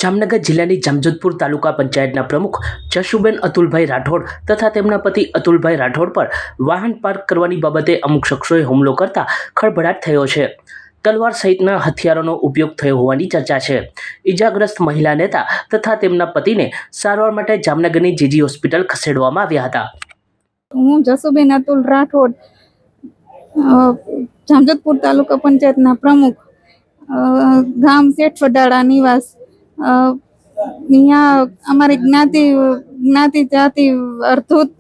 જામનગર જિલ્લાની જામજોધપુર તાલુકા પંચાયતના પ્રમુખ જશુબેન અતુલભાઈ રાઠોડ તથા તેમના પતિ અતુલભાઈ રાઠોડ પર વાહન પાર્ક કરવાની બાબતે અમુક શખ્સોએ હુમલો કરતા ખળભળાટ થયો છે. તલવાર સહિતના હથિયારોનો ઉપયોગ થયો હોવાની ચર્ચા છે. ઈજાગ્રસ્ત મહિલા નેતા તથા તેમના પતિને સારવાર માટે જામનગરની જીજી હોસ્પિટલ ખસેડવામાં આવ્યા હતા. હું જશુબેન અતુલ રાઠોડ, જામજોધપુર તાલુકા પંચાયતના પ્રમુખ, ગામ શેઠવડાળા નિવાસ. અહીંયા અમારી જ્ઞાતિ જાતિ અર્ધૂત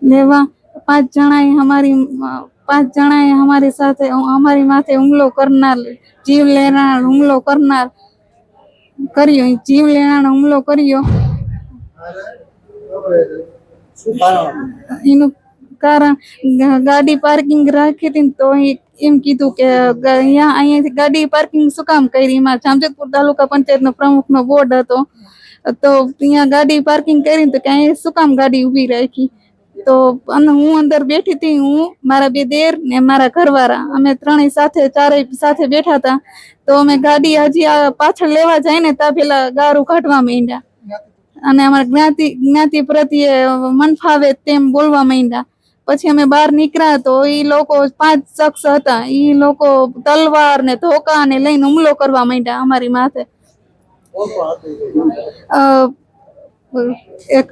લેવા પાંચ જણાએ અમારી માથે હુમલો કરનાર, જીવલેણ હુમલો કર્યો. એનું કારણ ગાડી પાર્કિંગ રાખી હતી તો એમ કીધું કે અહીંયાથી ગાડી પાર્કિંગ શું કામ કરી. એમાં જામજોધપુર તાલુકા પંચાયતનો પ્રમુખનો બોર્ડ હતો તો ત્યાં ગાડી પાર્કિંગ કરી તો કે અહીંયા શું કામ ગાડી ઊભી રાખી. તો હું અંદર બેઠી હતી, હું, મારા બે દેર ને મારા ઘરવાળા, અમે ચારેય સાથે બેઠા હતા. તો અમે ગાડી હજી પાછળ લેવા જાય ને ત્યાં પેલા ગારું કાઢવા માંડ્યા અને અમારા જ્ઞાતિ પ્રત્યે મન ફાવે તેમ બોલવા માંડ્યા. પછી અમે બહાર નીકળ્યા તો એ લોકો 5 શખ્સ હતા, એ લોકો તલવાર ને ધોકા ને લઈને હુમલો કરવા માંડ્યા અમારી માથે. એક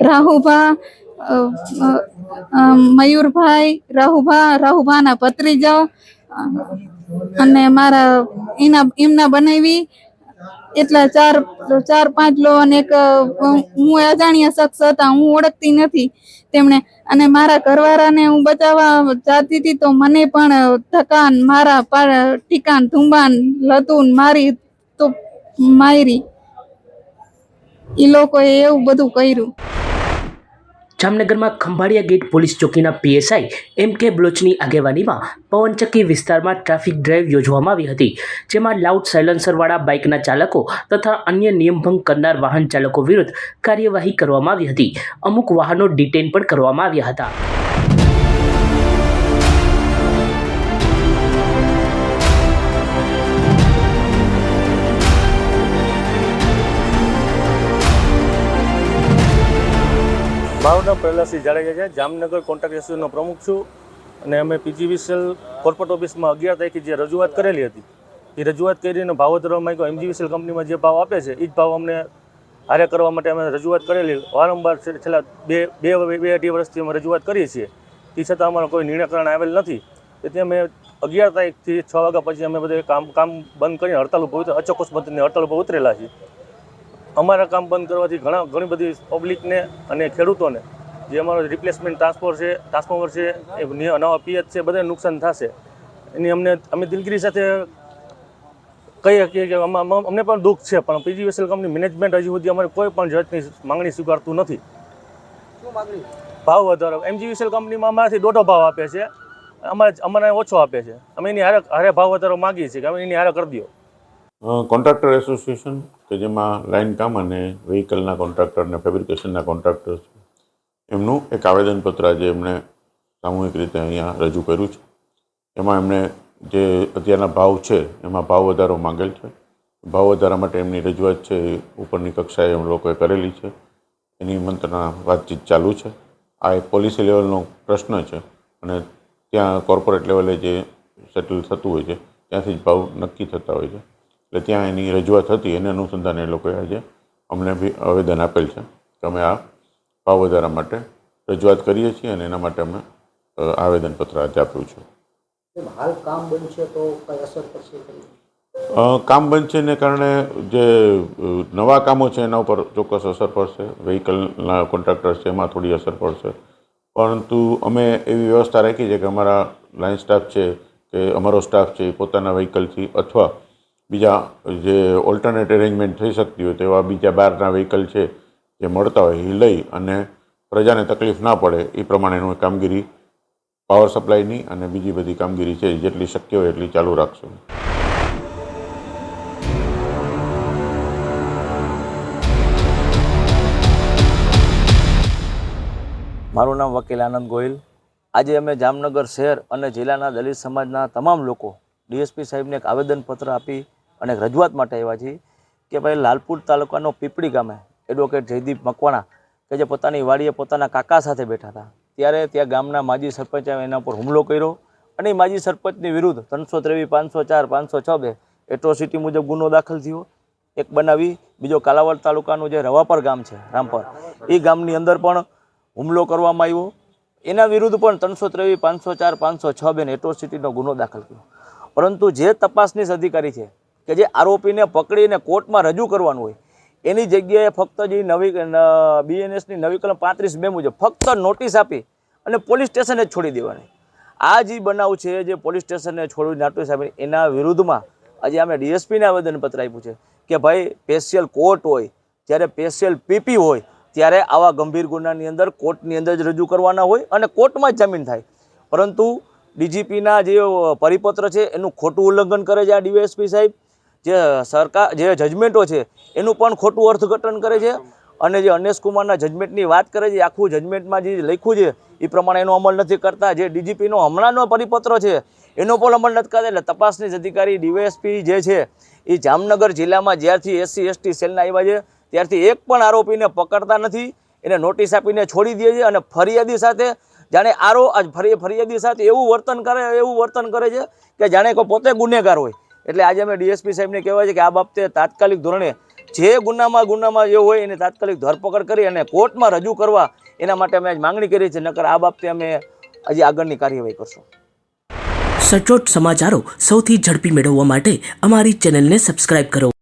રાહુભા, મયુરભાઈ, રાહુભાના ભત્રીજા અને એમના બનાવી એટલા 4-5 લો અને એક હું અજાણ્યા શખ્સ હતા, હું ઓળખતી નથી તેમણે. અને મારા ઘરવાળાને હું બચાવવા જાતી હતી તો મને પણ ધક્કાન, મારા ઠીકાન, ધુંબાન, લતુન મારી તો મારી. એ લોકોએ એવું બધું કર્યું. જામનગરમાં ખંભાળિયા ગેટ પોલીસ ચોકીના પીએસઆઈ એમ.કે. બ્લોચની આગેવાનીમાં પવનચક્કી વિસ્તારમાં ટ્રાફિક ડ્રાઈવ યોજવામાં આવી હતી, જેમાં લાઉડ સાયલન્સરવાળા બાઇકના ચાલકો તથા અન્ય નિયમભંગ કરનાર વાહન ચાલકો વિરુદ્ધ કાર્યવાહી કરવામાં આવી હતી. અમુક વાહનો ડિટેઇન પણ કરવામાં આવ્યા હતા. મારું નામ પ્રહલાદસિંહ જાડેજા છે. જામનગર કોન્ટ્રાક્ટ એસોસિએશનનો પ્રમુખ છું અને અમે પીજીવીસીએલ કોર્પોરેટ ઓફિસમાં 11 તારીખે જે રજૂઆત કરેલી હતી એ રજૂઆત કરીને ભાવ વધારવામાં આવ્યો. એમજીવીસીએલ કંપનીમાં જે ભાવ આપે છે એ જ ભાવ અમને હારે કરવા માટે અમે રજૂઆત કરેલી. વારંવાર છેલ્લા બે અઢી વર્ષથી અમે રજૂઆત કરીએ છીએ, તે છતાં અમારો કોઈ નિર્ણયકરણ આવેલ નથી. તેથી અમે 11 તારીખથી 6 વાગ્યા પછી અમે બધે કામ બંધ કરીને હડતાલ ઉપર અચોક્કસ બંધની હડતાલ ઉપર ઉતરેલા છીએ. અમારા કામ બંધ કરવાથી ઘણી બધી પબ્લિકને અને ખેડૂતોને જે અમારો રિપ્લેસમેન્ટ ટ્રાન્સફોર્મર છે, એ નવા પીએચ છે, બધાને નુકસાન થશે. એની અમે દિલગીરી સાથે કહીએ છીએ કે અમને પણ દુઃખ છે, પણ પીજીવીસીએલ કંપની મેનેજમેન્ટ હજી સુધી અમારે કોઈ પણ જાતની માંગણી સ્વીકારતું નથી. ભાવ વધારો એમજીવીસીએલ કંપનીમાં અમારાથી દોઢો ભાવ આપે છે, અમને ઓછો આપે છે. અમે એની હારે ભાવ વધારો માગીએ છીએ કે અમે એની હારે કરી દો. કોન્ટ્રાક્ટર એસોસિએશન કે જેમાં લાઇન કામ અને વ્હીકલના કોન્ટ્રાક્ટર અને ફેબ્રિકેશનના કોન્ટ્રાક્ટર છે, એમનું એક આવેદનપત્ર આજે એમણે સામૂહિક રીતે અહીંયા રજૂ કર્યું છે. એમાં એમણે જે અત્યારના ભાવ છે એમાં ભાવ વધારો માંગેલ છે. ભાવ વધારા માટે એમની રજૂઆત છે એ ઉપરની કક્ષાએ એમ લોકોએ કરેલી છે. એની મંત્રણા વાતચીત ચાલુ છે. આ એક પોલિસી લેવલનો પ્રશ્ન છે અને ત્યાં કોર્પોરેટ લેવલે જે સેટલ થતું હોય છે ત્યાંથી જ ભાવ નક્કી થતા હોય છે. એટલે ત્યાં એની રજૂઆત હતી, એને અનુસંધાને એ લોકોએ આજે અમને બી આવેદન આપેલ છે કે અમે આ ભાવ વધારા માટે રજૂઆત કરીએ છીએ અને એના માટે અમે આવેદનપત્ર આજે આપ્યું છે. હાલ કામ બંધ છે તો કઈ અસર પડશે? કામ બંધ છે ને કારણે જે નવા કામો છે એના ઉપર ચોક્કસ અસર પડશે. વ્હીકલના કોન્ટ્રાક્ટર છે એમાં થોડી અસર પડશે, પરંતુ અમે એવી વ્યવસ્થા રાખી છે કે અમારા લાઇન સ્ટાફ છે કે અમારો સ્ટાફ છે એ પોતાના વ્હીકલથી અથવા બીજા જે ઓલ્ટરનેટ અરેન્જમેન્ટ થઈ શકતી હોય તેવા બીજા બહારના વ્હીકલ છે જે મળતા હોય એ લઈ અને પ્રજાને તકલીફ ના પડે એ પ્રમાણેનું કામગીરી પાવર સપ્લાયની અને બીજી બધી કામગીરી છે જેટલી શક્ય હોય એટલી ચાલુ રાખશું. મારું નામ વકીલ આનંદ ગોહિલ. આજે અમે જામનગર શહેર અને જિલ્લાના દલિત સમાજના તમામ લોકો ડીએસપી સાહેબને એક આવેદનપત્ર આપી અને એક રજૂઆત માટે આવ્યા છીએ કે ભાઈ લાલપુર તાલુકાનો પીપળી ગામે એડવોકેટ જયદીપ મકવાણા કે જે પોતાની વાડીએ પોતાના કાકા સાથે બેઠા હતા ત્યારે ત્યાં ગામના માજી સરપંચે એના પર હુમલો કર્યો અને એ માજી સરપંચની વિરુદ્ધ 323, 504, 506 એટ્રોસિટી મુજબ ગુનો દાખલ થયો. એક બનાવી બીજો કાલાવડ તાલુકાનું જે રવાપર ગામ છે રામપર, એ ગામની અંદર પણ હુમલો કરવામાં આવ્યો. એના વિરુદ્ધ પણ 323, 504, 506 એટ્રોસિટીનો ગુનો દાખલ કર્યો. પરંતુ જે તપાસનીશ અધિકારી છે કે જે આરોપીને પકડીને કોર્ટમાં રજૂ કરવાનું હોય એની જગ્યાએ ફક્ત જે નવી BNSની નવી કલમ 35(2) મુજબ ફક્ત નોટિસ આપી અને પોલીસ સ્ટેશને જ છોડી દેવાની. આ જે બનાવ છે જે પોલીસ સ્ટેશને છોડી નોટિસ આપી એના વિરુદ્ધમાં આજે અમે ડીએસપીને આવેદનપત્ર આપ્યું છે કે ભાઈ સ્પેશિયલ કોર્ટ હોય જ્યારે સ્પેશિયલ PP હોય ત્યારે આવા ગંભીર ગુનાની અંદર કોર્ટની અંદર જ રજૂ કરવાના હોય અને કોર્ટમાં જ જામીન થાય. પરંતુ DGPના જે પરિપત્ર છે એનું ખોટું ઉલ્લંઘન કરે છે આ ડીવાયએસપી સાહેબ. જે સરકાર જે જજમેન્ટો છે એનું પણ ખોટું અર્થઘટન કરે છે અને જે અનેશ કુમારના જજમેન્ટની વાત કરે છે આખું જજમેન્ટમાં જે લખ્યું છે એ પ્રમાણે એનો અમલ નથી કરતા. જે DGPનો હમણાંનો પરિપત્ર છે એનો પણ અમલ નથી કરતા. એટલે તપાસનીશ અધિકારી ડીવાયએસપી જે છે એ જામનગર જિલ્લામાં જ્યારથી SC/ST સેલના આવ્યા છે ત્યારથી એક પણ આરોપીને પકડતા નથી, એને નોટિસ આપીને છોડી દે છે અને ફરિયાદી સાથે જાણે ફરિયાદી સાથે એવું વર્તન કરે છે કે જાણે કોઈ પોતે ગુનેગાર હોય. એટલે આજે અમે ડીએસપી સાહેબને કહેવાય છે કે આ બાબતે તાત્કાલિક ધોરણે જે ગુનામાં જે હોય એને તાત્કાલિક ધરપકડ કરી અને કોર્ટમાં રજૂ કરવા એના માટે અમે આજ માંગણી કરી છે. નકર આ બાબતે અમે હજી આગળની કાર્યવાહી કરશું. સચોટ સમાચારો સૌથી ઝડપી મેળવવા માટે અમારી ચેનલને સબસ્ક્રાઇબ કરો.